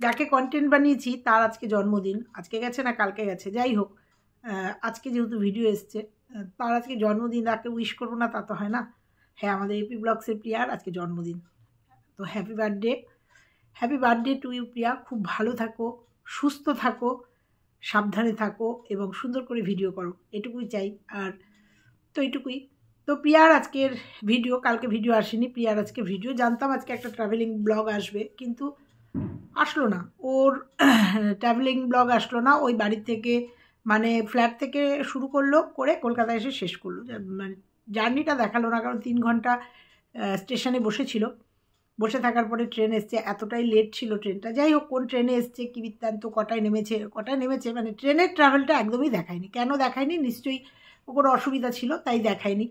যাকে কন্টেন্ট বানিয়েছি তার আজকে জন্মদিন, আজকে গেছে না কালকে গেছে, যাই হোক আজকে যেহেতু ভিডিও এসছে তার আজকে জন্মদিন, তাকে উইশ করবো না তা তো হয় না। হ্যাঁ, আমাদের এপি ব্লগসের প্রিয়ার আজকে জন্মদিন, তো হ্যাপি বার্থডে টু ইউ প্রিয়া। খুব ভালো থাকো, সুস্থ থাকো, সাবধানে থাকো এবং সুন্দর করে ভিডিও করো, এটুকুই চাই। আর তো এইটুকুই। তো প্রিয়ার আজকের ভিডিও, কালকে ভিডিও আসেনি, প্রিয়ার আজকে ভিডিও, জানতাম আজকে একটা ট্রাভেলিং ব্লগ আসবে কিন্তু আসলো না, ওর ট্রাভেলিং ব্লগ আসলো না। ওই বাড়ি থেকে মানে ফ্ল্যাট থেকে শুরু করলো, করে কলকাতায় এসে শেষ করলো, মানে জার্নিটা দেখালো না, কারণ 3 ঘন্টা স্টেশনে বসেছিল। বসে থাকার পরে ট্রেন এসছে, এতটাই লেট ছিল ট্রেনটা। যাই হোক, কোন ট্রেনে এসছে, কী বৃত্তান্ত, কটায় নেমেছে মানে ট্রেনের ট্রাভেলটা একদমই দেখায়নি। কেন দেখায়নি? নিশ্চয়ই কোনো অসুবিধা ছিল তাই দেখায়নি।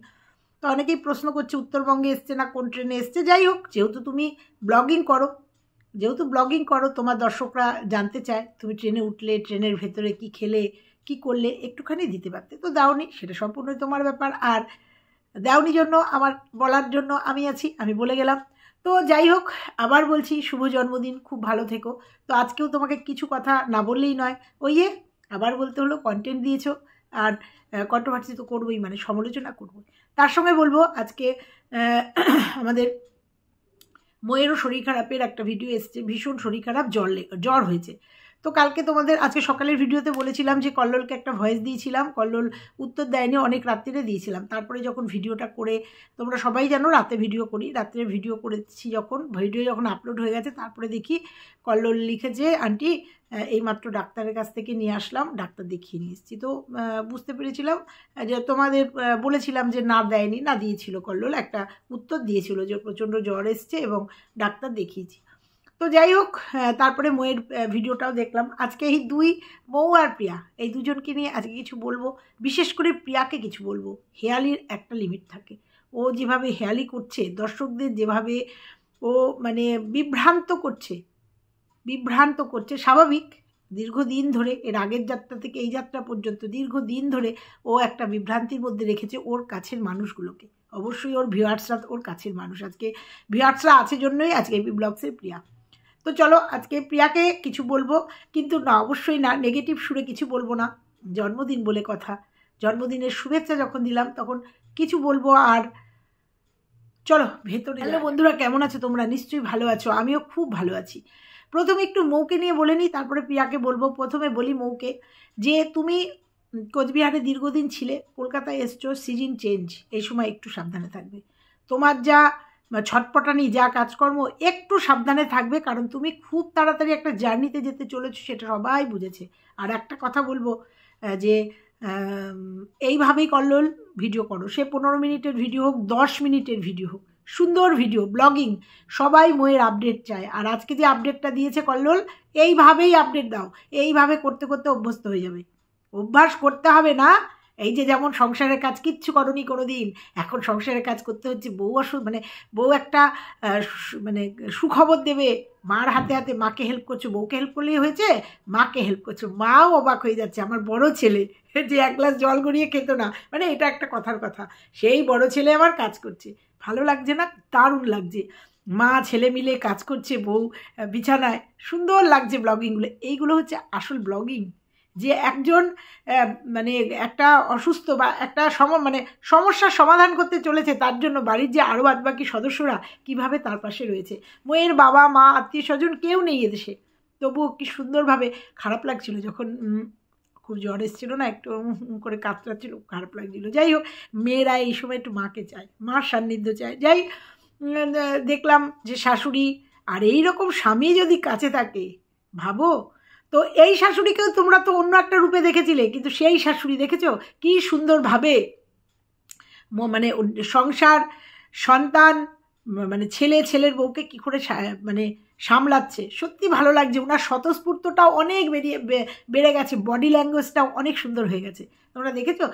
তো অনেকেই প্রশ্ন করছে উত্তরবঙ্গে এসছে না কোন ট্রেনে এসছে। যাই হোক, যেহেতু তুমি ব্লগিং করো, তোমার দর্শকরা জানতে চায় তুমি ট্রেনে উঠলে ট্রেনের ভেতরে কি খেলে কি করলে, একটুখানি দিতে পারতে, তো দাওনি, সেটা সম্পূর্ণই তোমার ব্যাপার। আর দাওনি জন্য আমার বলার জন্য আমি আছি, আমি বলে গেলাম। তো যাই হোক, আবার বলছি শুভ জন্মদিন, খুব ভালো থেকো। তো আজকেও তোমাকে কিছু কথা না বললেই নয়, আবার বলতে হলো, কন্টেন্ট দিয়েছো আর কন্ট্রোভার্সি তো করবোই, মানে সমালোচনা করবোই। তার সঙ্গে বলবো আজকে আমাদের ময়েরও শরীর খারাপের একটা ভিডিও এসছে, ভীষণ শরীর খারাপ, জ্বর হয়েছে। তো কালকে তোমাদের আজকে সকালের ভিডিওতে বলেছিলাম যে কল্লোলকে একটা ভয়েস দিয়েছিলাম, কল্লোল উত্তর দেয়নি, অনেক রাত্রিরে দিয়েছিলাম। তারপরে যখন ভিডিওটা করে, তোমরা সবাই জানো রাতে ভিডিও করি, রাত্রে ভিডিও করেছি, ভিডিও যখন আপলোড হয়ে গেছে তারপরে দেখি কল্লোল লিখেছে, আন্টি এইমাত্র ডাক্তারের কাছ থেকে নিয়ে আসলাম, ডাক্তার দেখিয়ে নিয়ে এসেছি। তো বুঝতে পেরেছিলাম যে তোমাদের বলেছিলাম যে না দেয়নি, না দিয়েছিল, কল্লোল একটা উত্তর দিয়েছিল যে প্রচণ্ড জ্বর এসছে এবং ডাক্তার দেখিয়েছি। তো যাই হোক, তারপরে ময়ের ভিডিওটাও দেখলাম। আজকে এই মৌ আর প্রিয়া, এই দুজনকে নিয়ে আজকে কিছু বলবো, বিশেষ করে প্রিয়াকে কিছু বলবো। হেয়ালির একটা লিমিট থাকে, ও যেভাবে হেয়ালি করছে, দর্শকদের যেভাবে ও মানে বিভ্রান্ত করছে, স্বাভাবিক। দীর্ঘদিন ধরে, এর আগের যাত্রা থেকে এই যাত্রা পর্যন্ত দীর্ঘদিন ধরে ও একটা বিভ্রান্তির মধ্যে রেখেছে ওর কাছের মানুষগুলোকে। অবশ্যই ওর ভিউয়ার্সরা ওর কাছের মানুষ, আজকে ভিউয়ার্সরা আছে জন্যই আজকে এপি ব্লগসের প্রিয়া। তো চলো আজকে প্রিয়াকে কিছু বলবো, কিন্তু না, অবশ্যই না, নেগেটিভ সুরে কিছু বলবো না। জন্মদিন বলে কথা, জন্মদিনের শুভেচ্ছা যখন দিলাম তখন কিছু বলবো। আর চলো ভেতরে। হ্যালো বন্ধুরা, কেমন আছো তোমরা? নিশ্চয়ই ভালো আছো, আমিও খুব ভালো আছি। প্রথমে একটু মৌকে নিয়ে বলে নিই, তারপরে প্রিয়াকে বলবো। প্রথমে বলি মৌকে, যে তুমি কোচবিহারে দীর্ঘদিন ছিলে, কলকাতায় এসছো, সিজন চেঞ্জ, এই সময় একটু সাবধানে থাকবে। তোমার যা ছটপটানি, যা কাজকর্ম, একটু সাবধানে থাকবে, কারণ তুমি খুব তাড়াতাড়ি একটা জার্নিতে যেতে চলেছো, সেটা সবাই বুঝেছে। আর একটা কথা বলবো, যে এইভাবেই কল্লোল ভিডিও করো, সে 15 মিনিটের ভিডিও হোক, 10 মিনিটের ভিডিও হোক, সুন্দর ভিডিও ব্লগিং, সবাই ময়ের আপডেট চায়। আর আজকে যে আপডেটটা দিয়েছে কল্লোল, এইভাবেই আপডেট দাও, এইভাবে করতে করতে অভ্যস্ত হয়ে যাবে। অভ্যাস করতে হবে না, এই যে যেমন সংসারের কাজ কিচ্ছু করনি কোনো দিন, এখন সংসারের কাজ করতে হচ্ছে, বউ একটা মানে সুখবর দেবে, মার হাতে হাতে মাকে হেল্প করছো, বউকে হেল্প করলেই হয়েছে, মাকে হেল্প করছো, মাও অবাক হয়ে যাচ্ছে। আমার বড় ছেলে যে 1 গ্লাস জল গড়িয়ে খেত না, মানে এটা একটা কথার কথা, সেই বড় ছেলে আমার কাজ করছে, ভালো লাগছে না? দারুণ লাগছে, মা ছেলে মিলে কাজ করছে, বউ বিছানায়, সুন্দর লাগছে ব্লগিংগুলো। এইগুলো হচ্ছে আসল ব্লগিং, যে একজন মানে একটা অসুস্থ বা একটা সমস্যার সমাধান করতে চলেছে, তার জন্য বাড়ির যে আরও বাদবাকি সদস্যরা কীভাবে তার পাশে রয়েছে। ময়ের বাবা মা আত্মীয় স্বজন কেউ নেই এদেশে, তবুও কি সুন্দরভাবে, খারাপ লাগছিল যখন খুব জ্বর এসেছিলো না, একটু করে কাতরাচ্ছিল, খারাপ লাগছিলো। যাই হোক, মেয়েরা এই সময় একটু মাকে চায়, মার সান্নিধ্য চায়। দেখলাম যে শাশুড়ি আর এই রকম স্বামী যদি কাছে থাকে, ভাবো তো, এই শাশুড়িকেও তোমরা তো অন্য একটা রূপে দেখেছিলে, কিন্তু সেই শাশুড়ি দেখেছো কি সুন্দরভাবে মানে সংসার, সন্তান, মানে ছেলের বউকে কী করে মানে সামলাচ্ছে। সত্যি ভালো লাগছে, ওনার স্বতঃস্ফূর্তটাও অনেক বেড়ে গেছে, বডি ল্যাঙ্গুয়েজটাও অনেক সুন্দর হয়ে গেছে। তোমরা দেখেছো?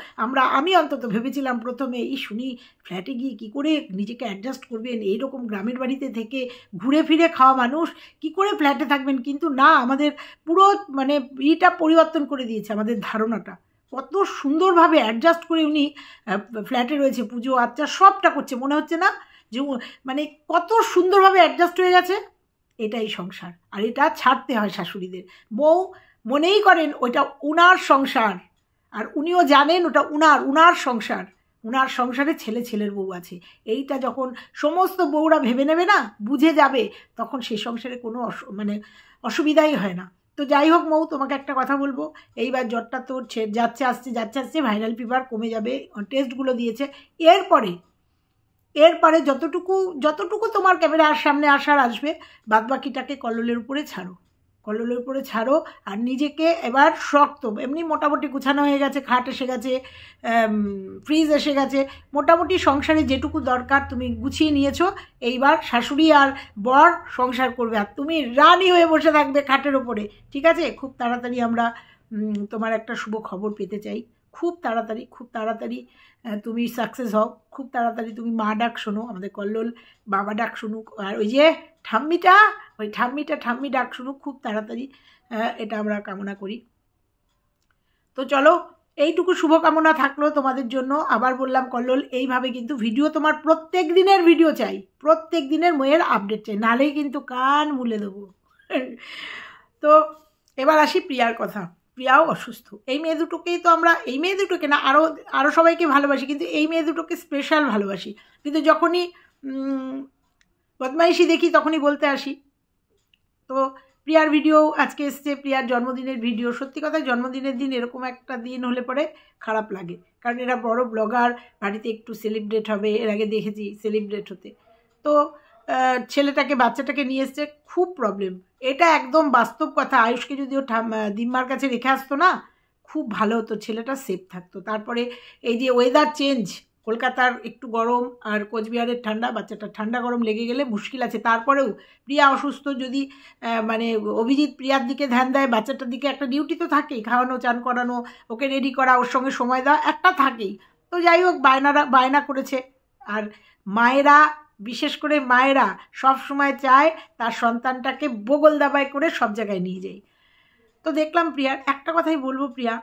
আমি অন্তত ভেবেছিলাম প্রথমে, শুনি ফ্ল্যাটে গিয়ে কী করে নিজেকে অ্যাডজাস্ট করবেন, এইরকম গ্রামের বাড়িতে থেকে ঘুরে ফিরে খাওয়া মানুষ কি করে ফ্ল্যাটে থাকবেন, কিন্তু না, আমাদের পুরো মানে পরিবর্তন করে দিয়েছে আমাদের ধারণাটা। কত সুন্দরভাবে অ্যাডজাস্ট করে উনি ফ্ল্যাটে রয়েছে, পুজো আচ্চা সবটা করছে, মনে হচ্ছে না যে মানে কত সুন্দরভাবে অ্যাডজাস্ট হয়ে গেছে। এটাই সংসার, আর এটা ছাড়তে হয় শাশুড়িদের। বউ মনেই করেন ওটা উনার সংসার, আর উনিও জানেন ওটা উনার সংসার, উনার সংসারে ছেলের বউ আছে। এইটা যখন সমস্ত বউরা ভেবে নেবে না, বুঝে যাবে, তখন সেই সংসারে কোনো অসুবিধাই হয় না। তো যাই হোক মৌ, তোমাকে একটা কথা বলবো, এইবার জ্বরটা তো যাচ্ছে আসছে, ভাইরাল ফিভার কমে যাবে, টেস্টগুলো দিয়েছে। এরপরে যতটুকু তোমার ক্যামেরার সামনে আসবে, বাদবাকিটাকে কল্লোলের উপরে ছাড়ো। আর নিজেকে এবার শক্ত, এমনি মোটামুটি গুছানো হয়ে গেছে, খাট এসে গেছে, ফ্রিজ এসে গেছে, মোটামুটি সংসারে যেটুকু দরকার তুমি গুছিয়ে নিয়েছো। এইবার শাশুড়ি আর বর সংসার করবে, আর তুমি রানী হয়ে বসে থাকবে খাটের ওপরে, ঠিক আছে? খুব তাড়াতাড়ি আমরা তোমার একটা শুভ খবর পেতে চাই, খুব তাড়াতাড়ি তুমি সাকসেস হও, খুব তাড়াতাড়ি তুমি মা ডাক শোনো, আমাদের কল্লোল বাবা ডাক শুনুক, আর ওই যে ঠাম্মি ডাক শুনুক খুব তাড়াতাড়ি, এটা আমরা কামনা করি। তো চলো, এইটুকু শুভকামনা থাকলো তোমাদের জন্য। আবার বললাম কল্লোল, এইভাবে কিন্তু ভিডিও, তোমার প্রত্যেক দিনের ভিডিও চাই, প্রত্যেক দিনের মেয়ের আপডেট চাই, নাহলেই কিন্তু কান মুলে দেবো। তো এবার আসি প্রিয়ার কথা। প্রিয়াও অসুস্থ। এই মেয়ে দুটোকে না, আরও সবাইকে ভালোবাসি, কিন্তু এই মেয়ে দুটোকে স্পেশাল ভালোবাসি। কিন্তু যখনই বদমাইশি দেখি তখনই বলতে আসি। তো প্রিয়ার ভিডিও আজকে এসছে, প্রিয়ার জন্মদিনের ভিডিও। সত্যি কথা, জন্মদিনের দিন এরকম একটা দিন হলে পরে খারাপ লাগে, কারণ এরা বড় ব্লগার, বাড়িতে একটু সেলিব্রেট হবে, এর আগে দেখেছি সেলিব্রেট হতে। তো বাচ্চাটাকে নিয়ে এসছে, খুব প্রবলেম, এটা একদম বাস্তব কথা। আয়ুষকে যদি ও দিম্মার কাছে রেখে আসতো না, খুব ভালো হতো, ছেলেটা সেফ থাকতো। তারপরে এই যে ওয়েদার চেঞ্জ, কলকাতার একটু গরম আর কোচবিহারের ঠান্ডা, বাচ্চাটা ঠান্ডা গরম লেগে গেলে মুশকিল আছে। তারপরেও প্রিয়া অসুস্থ, যদি অভিজিৎ প্রিয়ার দিকে ধ্যান দেয়, বাচ্চাটার দিকে একটা ডিউটি তো থাকেই, খাওয়ানো, চান করানো, ওকে রেডি করা, ওর সঙ্গে সময় দেওয়া একটা থাকেই। তো যাই হোক, বায়না করেছে। আর মায়েরা, বিশেষ করে মায়েরা সব সময় চায় তার সন্তানটাকে বগল দাবাই করে সব জায়গায় নিয়ে যায়। তো দেখলাম প্রিয়ার, একটা কথাই বলবো, প্রিয়া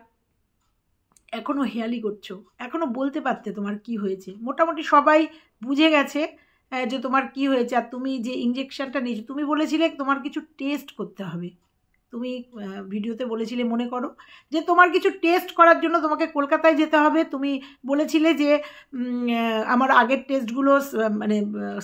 এখনও হেয়ালি করছো, এখনও বলতে পারতে তোমার কি হয়েছে। মোটামুটি সবাই বুঝে গেছে যে তোমার কি হয়েছে। আর তুমি যে ইঞ্জেকশনটা নিয়েছো, তুমি বলেছিলে তোমার কিছু টেস্ট করতে হবে, তুমি ভিডিওতে বলেছিলে মনে করো, যে তোমার কিছু টেস্ট করার জন্য তোমাকে কলকাতায় যেতে হবে। তুমি বলেছিলে যে আমার আগের টেস্টগুলো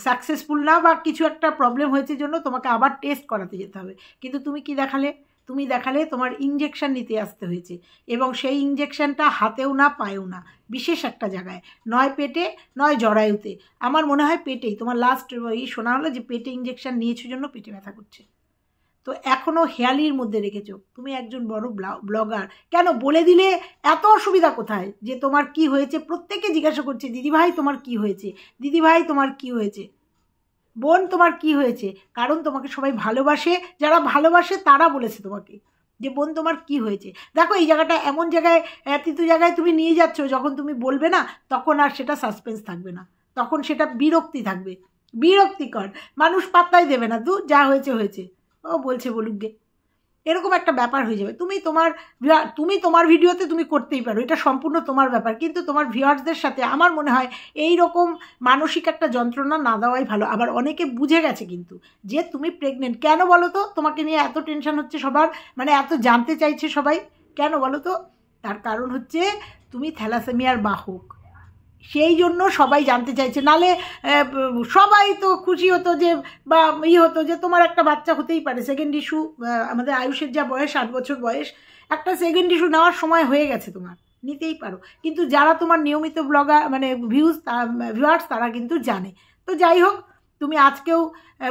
সাকসেসফুল না, বা কিছু একটা প্রবলেম হয়েছে জন্য তোমাকে আবার টেস্ট করাতে যেতে হবে। কিন্তু তুমি কি দেখালে? তুমি দেখালে তোমার ইঞ্জেকশন নিতে আসতে হয়েছে, এবং সেই ইঞ্জেকশনটা হাতেও না, পায়েও না, বিশেষ একটা জায়গায়, নয় পেটে নয় জরায়ুতে। আমার মনে হয় পেটেই, তোমার লাস্ট শোনা হলো যে পেটে ইঞ্জেকশন নিয়েছো জন্য পেটে ব্যথা করছে। তো এখনও হেয়ালির মধ্যে রেখেছো। তুমি একজন বড় ব্লগার, কেন বলে দিলে এত অসুবিধা কোথায়? যে তোমার কি হয়েছে, প্রত্যেকে জিজ্ঞাসা করছে, দিদিভাই তোমার কি হয়েছে, দিদিভাই তোমার কি হয়েছে, বোন তোমার কি হয়েছে। কারণ তোমাকে সবাই ভালোবাসে, যারা ভালোবাসে তারা বলেছে তোমাকে যে বোন তোমার কি হয়েছে। দেখো, এই জায়গাটা এমন জায়গায়, তৃতীয় জায়গায় তুমি নিয়ে যাচ্ছ, যখন তুমি বলবে না তখন আর সেটা সাসপেন্স থাকবে না, তখন সেটা বিরক্তি থাকবে, বিরক্তিকর, মানুষ পাত্তাই দেবে না, যা হয়েছে হয়েছে, ও বলছে বলুক গে, এরকম একটা ব্যাপার হয়ে যাবে। তুমি তোমার ভিডিওতে তুমি করতেই পারো, এটা সম্পূর্ণ তোমার ব্যাপার, কিন্তু তোমার ভিউয়ার্সদের সাথে আমার মনে হয় এই রকম মানসিক একটা যন্ত্রণা না দেওয়াই ভালো। আবার অনেকে বুঝে গেছে কিন্তু যে তুমি প্রেগনেন্ট। কেন বলো তো তোমাকে নিয়ে এত টেনশন হচ্ছে সবার, এত জানতে চাইছে সবাই, কেন বলো তো? তার কারণ হচ্ছে তুমি থ্যালাসেমিয়ার বাহক, সেই জন্য সবাই জানতে চাইছে। নালে সবাই তো খুশি হতো যে, বা হতো যে তোমার একটা বাচ্চা হতেই পারে, সেকেন্ড ইস্যু, আমাদের আয়ুষের যা বয়স, 8 বছর বয়স, একটা সেকেন্ড ইস্যু নেওয়ার সময় হয়ে গেছে, তোমার নিতেই পারো। কিন্তু যারা তোমার নিয়মিত ব্লগার ভিউয়ার্স, তারা কিন্তু জানে। তো যাই হোক, তুমি আজকেও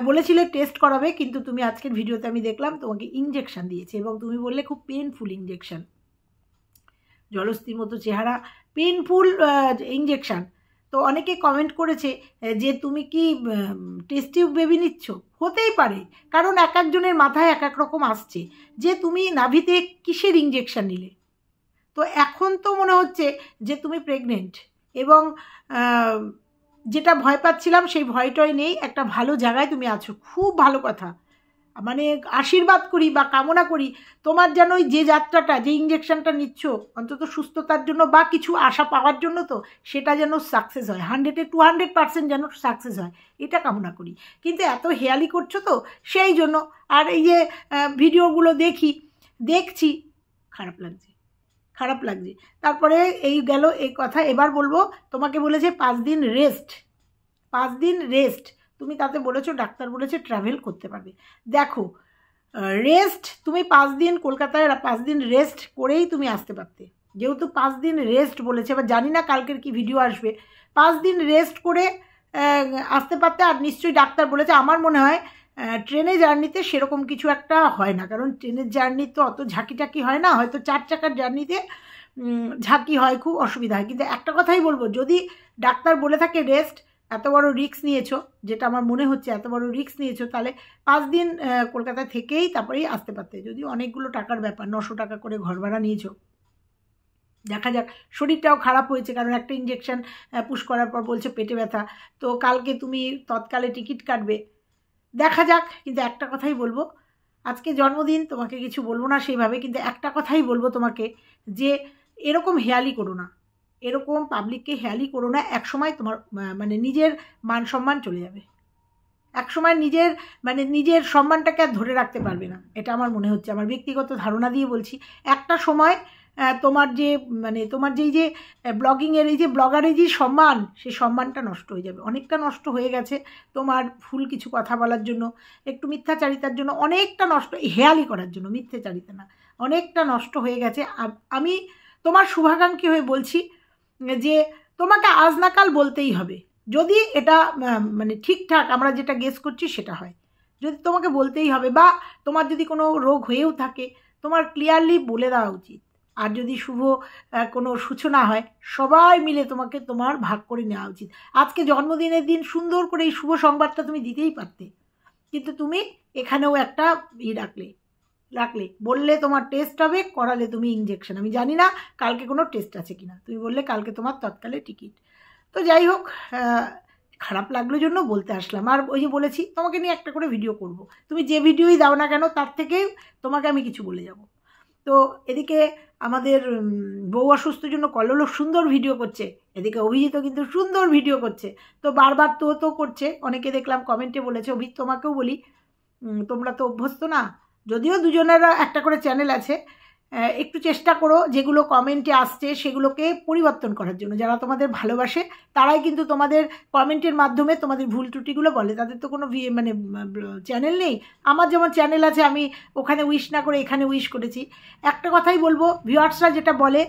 বলেছিলে টেস্ট করাবে, কিন্তু তুমি আজকের ভিডিওতে আমি দেখলাম তোমাকে ইঞ্জেকশন দিয়েছে, এবং তুমি বললে খুব পেনফুল ইঞ্জেকশন, জলস্থির মতো চেহারা, পেনফুল ইঞ্জেকশন। তো অনেকে কমেন্ট করেছে যে তুমি কি টেস্ট টিউব বেবি নিচ্ছ। হতেই পারে, কারণ এক একজনের মাথায় এক এক রকম আসছে যে তুমি নাভিতে কিসের ইঞ্জেকশন নিলে। তো এখন তো মনে হচ্ছে যে তুমি প্রেগনেন্ট, এবং যেটা ভয় পাচ্ছিলাম সেই ভয়টাই নেই, একটা ভালো জায়গায় তুমি আছো, খুব ভালো কথা। মানে আশীর্বাদ করি বা কামনা করি তোমার যেন ওই যে যাত্রাটা, যে ইঞ্জেকশনটা নিচ্ছ অন্তত সুস্থতার জন্য বা কিছু আশা পাওয়ার জন্য, তো সেটা যেন সাকসেস হয়, 100-এ 200% যেন সাকসেস হয়, এটা কামনা করি। কিন্তু এত হেয়ালি করছো তো সেই জন্য। আর এই যে ভিডিওগুলো দেখছি খারাপ লাগছে। তারপরে এই গেল এই কথা। এবার বলবো, তোমাকে বলেছে 5 দিন রেস্ট, তুমি তাতে বলেছো ডাক্তার বলেছে ট্রাভেল করতে পারবে। দেখো, রেস্ট তুমি 5 দিন কলকাতায় 5 দিন রেস্ট করেই তুমি আসতে পারতে, যেহেতু 5 দিন রেস্ট বলেছে। এবার জানি না কালকের কি ভিডিও আসবে, 5 দিন রেস্ট করে আসতে পারতে। আর নিশ্চয়ই ডাক্তার বলেছে, আমার মনে হয় ট্রেনে জার্নিতে সেরকম কিছু একটা হয় না, কারণ ট্রেনের জার্নি তো অত ঝাঁকিটাকি হয় না, হয়তো 4 চাকার জার্নিতে ঝাঁকি হয়, খুব অসুবিধা হয়। কিন্তু একটা কথাই বলবো, যদি ডাক্তার বলে থাকে রেস্ট, এত বড় রিস্ক নিয়েছো, যেটা আমার মনে হচ্ছে এত বড় রিস্ক নিয়েছো, তাহলে 5 দিন কলকাতায় থেকেই তারপরেই আসতে পারতে। যদিও অনেকগুলো টাকার ব্যাপার, 900 টাকা করে ঘর ভাড়া নিয়েছো। দেখা যাক, শরীরটাও খারাপ হয়েছে, কারণ একটা ইঞ্জেকশন পুশ করার পর বলছে পেটে ব্যথা। তো কালকে তুমি তৎকালে টিকিট কাটবে, দেখা যাক। কিন্তু একটা কথাই বলবো, আজকে জন্মদিন, তোমাকে কিছু বলবো না সেইভাবে, কিন্তু একটা কথাই বলবো তোমাকে, যে এরকম হেয়ালি করো না, এরকম পাবলিককে হেয়ালি করো না। একসময় তোমার মানে নিজের মান সম্মান চলে যাবে, একসময় নিজের সম্মানটাকে আর ধরে রাখতে পারবে না, এটা আমার মনে হচ্ছে, আমার ব্যক্তিগত ধারণা দিয়ে বলছি। একটা সময় তোমার যে ব্লগিংয়ের এই যে ব্লগারের যে সম্মান, সেই সম্মানটা নষ্ট হয়ে যাবে, অনেকটা নষ্ট হয়ে গেছে তোমার ভুল কিছু কথা বলার জন্য, একটু মিথ্যাচারিতার জন্য, অনেকটা নষ্ট, হেয়ালি করার জন্য, মিথ্যাচারিতা না, অনেকটা নষ্ট হয়ে গেছে। আমি তোমার শুভাকাঙ্ক্ষী হয়ে বলছি যে তোমাকে আজ না কাল বলতেই হবে, যদি এটা মানে ঠিকঠাক আমরা যেটা গেস করছি সেটা হয়, যদি তোমাকে বলতেই হবে, বা তোমার যদি কোনো রোগ হয়েও থাকে তোমার ক্লিয়ারলি বলে দেওয়া উচিত। আর যদি শুভ কোনো সূচনা হয়, সবাই মিলে তোমাকে তোমার ভাগ করে নেওয়া উচিত। আজকে জন্মদিনের দিন সুন্দর করে এই শুভ সংবাদটা তুমি দিতেই পারতে, কিন্তু তুমি এখানেও একটা রাখলে বললে তোমার টেস্ট হবে, করালে তুমি ইঞ্জেকশন। আমি জানি না কালকে কোনো টেস্ট আছে কিনা, তুমি বললে কালকে তোমার তৎকালে টিকিট। তো যাই হোক, খারাপ লাগলো জন্য বলতে আসলাম। আর ওই যে বলেছি তোমাকে নিয়ে একটা করে ভিডিও করব, তুমি যে ভিডিওই দাও না কেন তার থেকেই তোমাকে আমি কিছু বলে যাব। তো এদিকে আমাদের বউ অসুস্থর জন্য কল্লোল সুন্দর ভিডিও করছে, এদিকে অভিজিৎ কিন্তু সুন্দর ভিডিও করছে। তো বারবার তো করছে, অনেকে দেখলাম কমেন্টে বলেছে, অভিজিৎ তোমাকেও বলি, তোমরা তো অভ্যস্ত না, যদিও দুজনেরা একটা করে চ্যানেল আছে, একটু চেষ্টা করো যেগুলো কমেন্টে আসছে সেগুলোকে পরিবর্তন করার জন্য। যারা তোমাদের ভালোবাসে তারাই কিন্তু তোমাদের কমেন্টের মাধ্যমে তোমাদের ভুল ত্রুটিগুলো বলে, তাদের তো কোনো চ্যানেল নেই। আমার যেমন চ্যানেল আছে, আমি ওখানে উইশ না করে এখানে উইশ করেছি। একটা কথাই বলবো, ভিউয়ার্সরা যেটা বলে,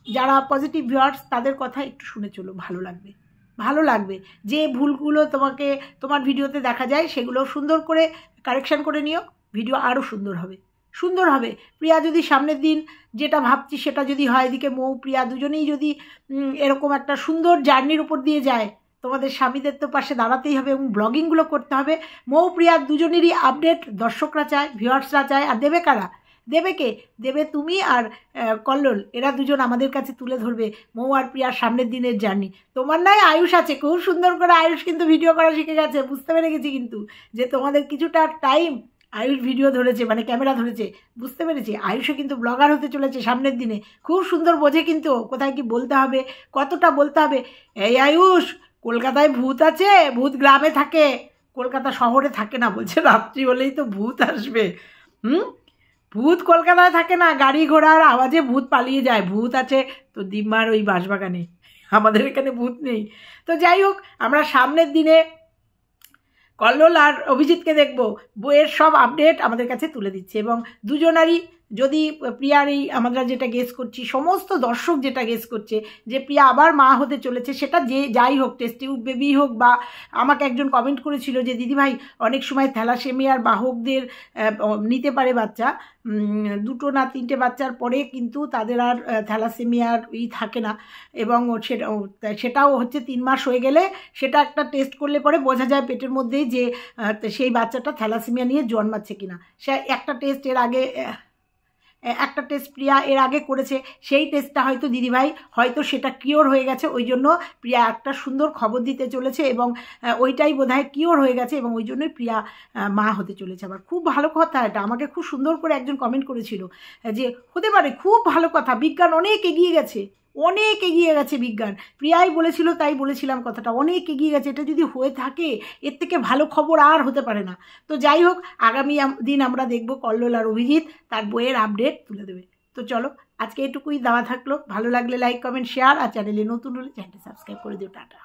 যারা পজিটিভ ভিউয়ার্স, তাদের কথা একটু শুনে চলো, ভালো লাগবে। যে ভুলগুলো তোমার ভিডিওতে দেখা যায় সেগুলো সুন্দর করে কারেকশান করে নিও, ভিডিও আরও সুন্দর হবে। প্রিয়া যদি সামনের দিন যেটা ভাবছি সেটা যদি হয়, এদিকে মৌ প্রিয়া দুজনেই যদি এরকম একটা সুন্দর জার্নির উপর দিয়ে যায়, তোমাদের স্বামীদের তো পাশে দাঁড়াতেই হবে এবং ব্লগিংগুলো করতে হবে। মৌ প্রিয়া দুজনেরই আপডেট দর্শকরা চায়, ভিউয়ার্সরা চায়। আর দেবে কারা? দেবে তুমি আর কল্লোল, এরা দুজন আমাদের কাছে তুলে ধরবে মৌ আর প্রিয়ার সামনের দিনের জার্নি। তোমার নয় আয়ুষ আছে, খুব সুন্দর করে আয়ুষ কিন্তু ভিডিও করা শিখে গেছে, বুঝতে পেরে গেছি কিন্তু যে তোমাদের কিছুটা টাইম আয়ুষ ভিডিও ধরেছে, মানে ক্যামেরা ধরেছে, বুঝতে পেরেছি। আয়ুষও কিন্তু ব্লগার হতে চলেছে সামনের দিনে, খুব সুন্দর বোঝে কিন্তু কোথায় কি বলতে হবে, কতটা বলতে হবে। এই আয়ুষ, কলকাতায় ভূত আছে, ভূত গ্রামে থাকে, কলকাতা শহরে থাকে না, বলছে রাত্রি হলেই তো ভূত আসবে। ভূত কলকাতায় থাকে না, গাড়ি ঘোড়ার আওয়াজে ভূত পালিয়ে যায়। ভূত আছে তো দিম্মার ওই বাঁশবাগানে, আমাদের এখানে ভূত নেই। তো যাই হোক, আমরা সামনের দিনে কল্লোল আর অভিজিৎকে দেখব, বইয়ের সব আপডেট আমাদের কাছে তুলে দিচ্ছে। এবং দুজনারই, যদি প্রিয়ার এই আমরা যেটা গেস করছি, সমস্ত দর্শক যেটা গেস করছে যে প্রিয়া আবার মা হতে চলেছে, সেটা যাই হোক, টেস্ট টিউব বেবি হোক, বা আমাকে একজন কমেন্ট করেছিল যে দিদিভাই অনেক সময় থ্যালাসেমিয়ার বাহকদের নিতে পারে বাচ্চা, 2 না 3টে বাচ্চার পরে কিন্তু তাদের আর থ্যালাসেমিয়ার থাকে না, এবং সেটাও হচ্ছে 3 মাস হয়ে গেলে সেটা একটা টেস্ট করলে পরে বোঝা যায় পেটের মধ্যেই যে সেই বাচ্চাটা থ্যালাসেমিয়া নিয়ে জন্মাচ্ছে কিনা। সে একটা টেস্ট এর আগে একটা টেস্ট প্রিয়া এর আগে করেছে, সেই টেস্টটা হয়তো দিদিভাই হয়তো সেটা কিওর হয়ে গেছে, ওই জন্য প্রিয়া একটা সুন্দর খবর দিতে চলেছে এবং ওইটাই বোধহয় কিওর হয়ে গেছে এবং ওই জন্যই প্রিয়া মা হতে চলেছে। আবার খুব ভালো কথা, এটা আমাকে খুব সুন্দর করে একজন কমেন্ট করেছিল যে হতে পারে, খুব ভালো কথা, বিজ্ঞান অনেক এগিয়ে গেছে, অনেক এগিয়ে গেছে বিজ্ঞান। প্রিয়াই বলেছিল, তাই বলেছিলাম কথাটা, অনেক এগিয়ে গেছে, এটা যদি হয়ে থাকে এর থেকে ভালো খবর আর হতে পারে না। তো যাই হোক, আগামী দিন আমরা দেখব কল্লোল আর অভিজিৎ তার বইয়ের আপডেট তুলে দেবে। তো চলো, আজকে এটুকুই দেওয়া থাকলো। ভালো লাগলে লাইক, কমেন্ট, শেয়ার, আর চ্যানেলে নতুন হলে চ্যানেলটা সাবস্ক্রাইব করে দিও। টাটা।